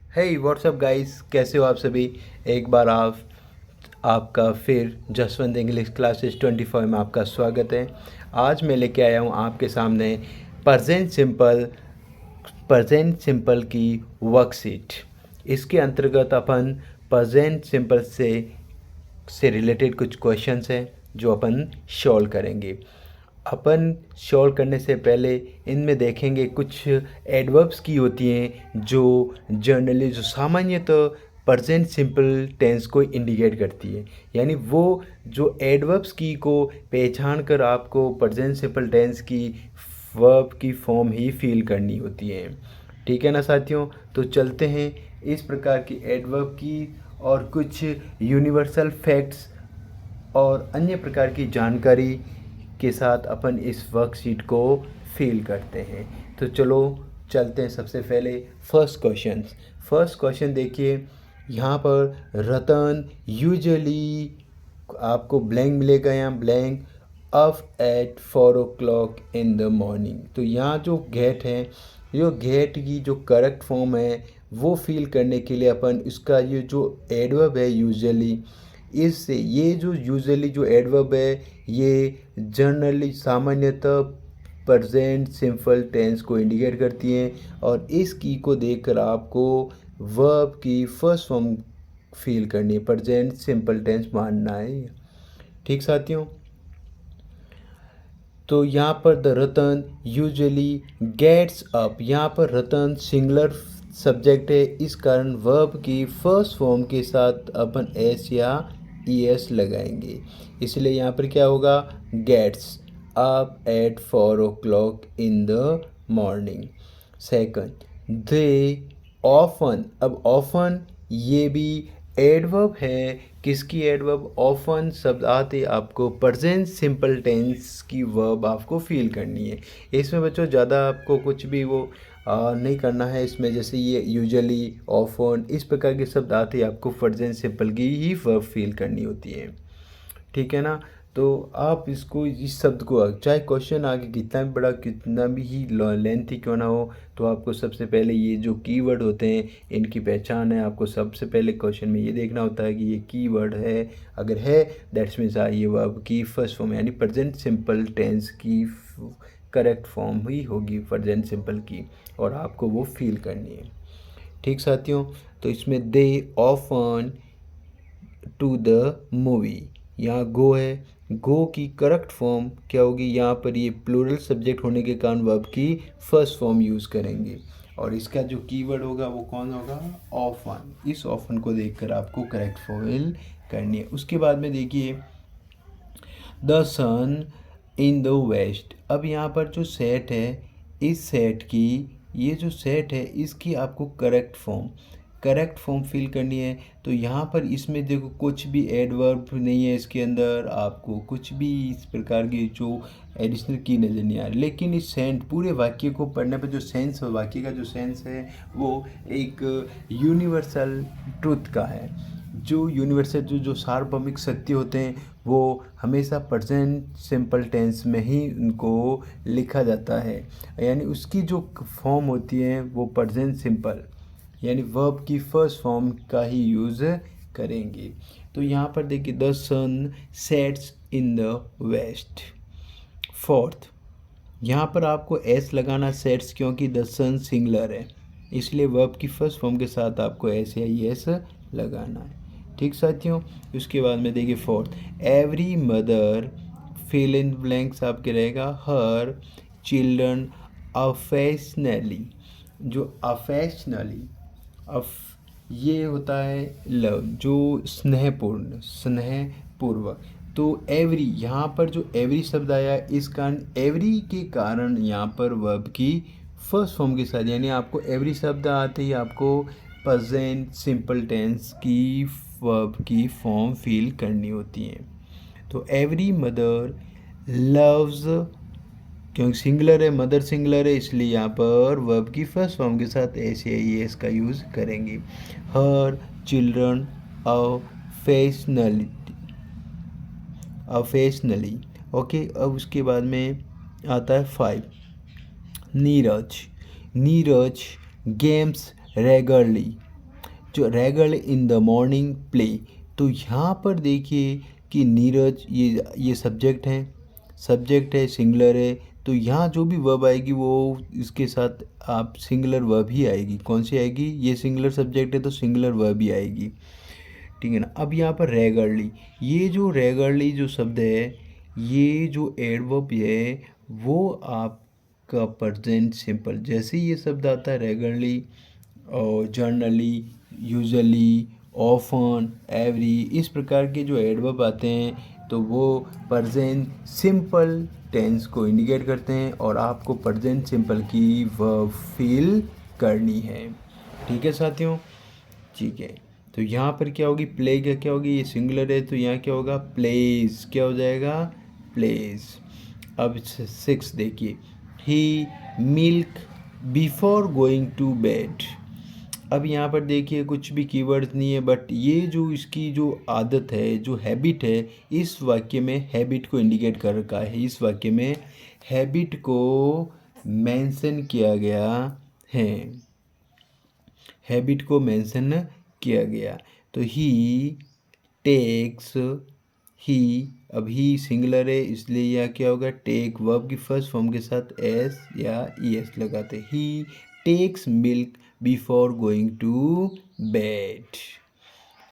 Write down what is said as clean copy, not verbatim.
हे WhatsApp guys, कैसे हो आप सभी। एक बार आपका फिर जसवंत इंग्लिश क्लासेस 24 में आपका स्वागत है। आज मैं लेके आया हूँ आपके सामने प्रेजेंट सिंपल की वर्कशीट। इसके अंतर्गत अपन प्रेजेंट सिंपल से रिलेटेड कुछ क्वेश्चंस हैं जो अपन सॉल्व करेंगे। अपन सॉल्व करने से पहले इनमें देखेंगे कुछ एडवर्ब्स की होती हैं जो जनरली जो सामान्यतः प्रेजेंट सिंपल टेंस को इंडिकेट करती है। यानी वो जो एडवर्ब्स की को पहचान कर आपको प्रेजेंट सिंपल टेंस की वर्ब की फॉर्म ही फील करनी होती है। ठीक है ना साथियों, तो चलते हैं इस प्रकार की एडवर्ब की और कुछ यूनिवर्सल फैक्ट्स और अन्य प्रकार की जानकारी के साथ अपन इस वर्कशीट को फिल करते हैं। तो चलो चलते हैं। सबसे पहले फर्स्ट क्वेश्चन देखिए। यहाँ पर रतन यूजुअली आपको ब्लैंक मिलेगा, यहाँ blank up at 4 o'clock in the morning. तो यहाँ जो गेट है, जो गेट की जो करेक्ट फॉर्म है वो फील करने के लिए अपन इसका ये जो एडवर्ब है यूजुअली, इससे ये जो यूजुअली जो एडवर्ब है ये जनरली सामान्यतः प्रेजेंट सिंपल टेंस को इंडिकेट करती हैं और इस की को देखकर आपको वर्ब की फर्स्ट फॉर्म फील करनी है, प्रेजेंट सिंपल टेंस मानना है। ठीक साथियों, तो यहाँ पर the Ratan usually gets up, यहाँ पर रतन सिंगुलर सब्जेक्ट है, इस कारण वर्ब की फर्स्ट फॉर्म के साथ अपन एस या ई एस लगाएंगे। इसलिए यहाँ पर क्या होगा, gets up at 4 o'clock in the morning. Second, they often, अब ऑफन ये भी एडवर्ब है। किसकी एडवर्ब, ऑफन शब्द आते आपको प्रेजेंट सिंपल टेंस की वर्ब आपको फील करनी है। इसमें बच्चों ज़्यादा आपको कुछ भी वो नहीं करना है इसमें, जैसे ये यूजुअली, ऑफन, इस प्रकार के शब्द आते ही आपको प्रेजेंट सिंपल की ही वर्ब फील करनी होती है। ठीक है ना, तो आप इसको इस शब्द को चाहे क्वेश्चन आगे कितना भी बड़ा कितना भी ही लेंथी क्यों ना हो, तो आपको सबसे पहले ये जो कीवर्ड होते हैं इनकी पहचान है। आपको सबसे पहले क्वेश्चन में ये देखना होता है कि ये कीवर्ड है, अगर है दैट्स मीन्स ये वर्ब की फर्स्ट फॉर्म यानी प्रेजेंट सिंपल टेंस की करेक्ट फॉर्म ही होगी प्रेजेंट सिंपल की, और आपको वो फील करनी है। ठीक साथियों, तो इसमें they often to the movie, यहाँ गो है, गो की करेक्ट फॉर्म क्या होगी, यहाँ पर ये प्लूरल सब्जेक्ट होने के कारण वर्ब की फर्स्ट फॉर्म यूज़ करेंगे और इसका जो कीवर्ड होगा वो कौन होगा, ऑफन। इस ऑफन को देखकर आपको करेक्ट फॉर्म करनी है। उसके बाद में देखिए the sun in the west. अब यहाँ पर जो सेट है, इस सेट की ये जो सेट है इसकी आपको करेक्ट फॉर्म फिल करनी है। तो यहाँ पर इसमें देखो कुछ भी एडवर्ब नहीं है इसके अंदर, आपको कुछ भी इस प्रकार की जो एडिशनल की नज़र नहीं आ रही, लेकिन इस सेंस पूरे वाक्य को पढ़ने पर जो सेंस है, वाक्य का जो सेंस है वो एक यूनिवर्सल ट्रुथ का है। जो यूनिवर्सल जो सार्वभौमिक सत्य होते हैं वो हमेशा प्रेजेंट सिंपल टेंस में ही उनको लिखा जाता है, यानी उसकी जो फॉर्म होती है वो प्रेजेंट सिंपल यानी वर्ब की फर्स्ट फॉर्म का ही यूज़ करेंगे। तो यहाँ पर देखिए the sun sets in the west. Fourth, यहाँ पर आपको एस लगाना सेट्स, क्योंकि द सन सिंगुलर है इसलिए वर्ब की फर्स्ट फॉर्म के साथ आपको एस या ई एस लगाना है। ठीक साथियों, उसके बाद में देखिए fourth, every mother fill in blanks आपके रहेगा हर चिल्ड्रन अफेक्शनली। जो अफेक्शनली ये होता है लव, जो स्नेहपूर्वक। तो एवरी, यहाँ पर जो एवरी शब्द आया इस कारण एवरी के कारण यहाँ पर वर्ब की फर्स्ट फॉर्म के साथ, यानी आपको एवरी शब्द आते ही आपको प्रेजेंट सिंपल टेंस की वर्ब की फॉर्म फील करनी होती है। तो एवरी मदर लव्स, क्योंकि सिंगुलर है, मदर सिंगुलर है, इसलिए यहाँ पर वर्ब की फर्स्ट फॉर्म के साथ एस या ई एस का यूज़ करेंगे। Her children अफेशनली। ओके, अब उसके बाद में आता है 5, नीरज गेम्स रेगुलरली। जो regal in the morning play. तो यहाँ पर देखिए कि नीरज ये सब्जेक्ट है सिंगुलर है, तो यहाँ जो भी वर्ब आएगी वो इसके साथ आप सिंगुलर वर्ब ही आएगी। कौन सी आएगी? ये सिंगुलर सब्जेक्ट है तो सिंगुलर वर्ब ही आएगी, ठीक है ना। अब यहाँ पर रेगुलरली, ये जो रेगुलरली जो शब्द है, ये जो एडवर्ब है वो आपका प्रेजेंट सिंपल, जैसे ही ये शब्द आता है रेगुलरली और जर्नली, यूजुअली, ऑफन, एवरी, इस प्रकार के जो एडवर्ब आते हैं तो वो प्रेजेंट सिंपल टेंस को इंडिकेट करते हैं और आपको प्रेजेंट सिंपल की वर्ब फील करनी है, ठीक है साथियों। ठीक है, तो यहाँ पर क्या होगी? प्ले का क्या होगी? ये सिंगुलर है तो यहाँ क्या होगा? प्लेस, क्या हो जाएगा? प्लेस। अब 6 देखिए, he milk before going to bed. अब यहाँ पर देखिए कुछ भी कीवर्ड्स नहीं है, बट ये जो इसकी जो आदत है, जो हैबिट है, इस वाक्य में हैबिट को इंडिकेट कर रखा है। इस वाक्य में हैबिट को मेंशन किया गया है, हैबिट को मेंशन किया गया। तो ही टेक्स, ही, अब ही सिंगुलर है इसलिए यह क्या होगा? टेक वर्ब की फर्स्ट फॉर्म के साथ एस या ई एस लगाते। He takes milk before going to bed.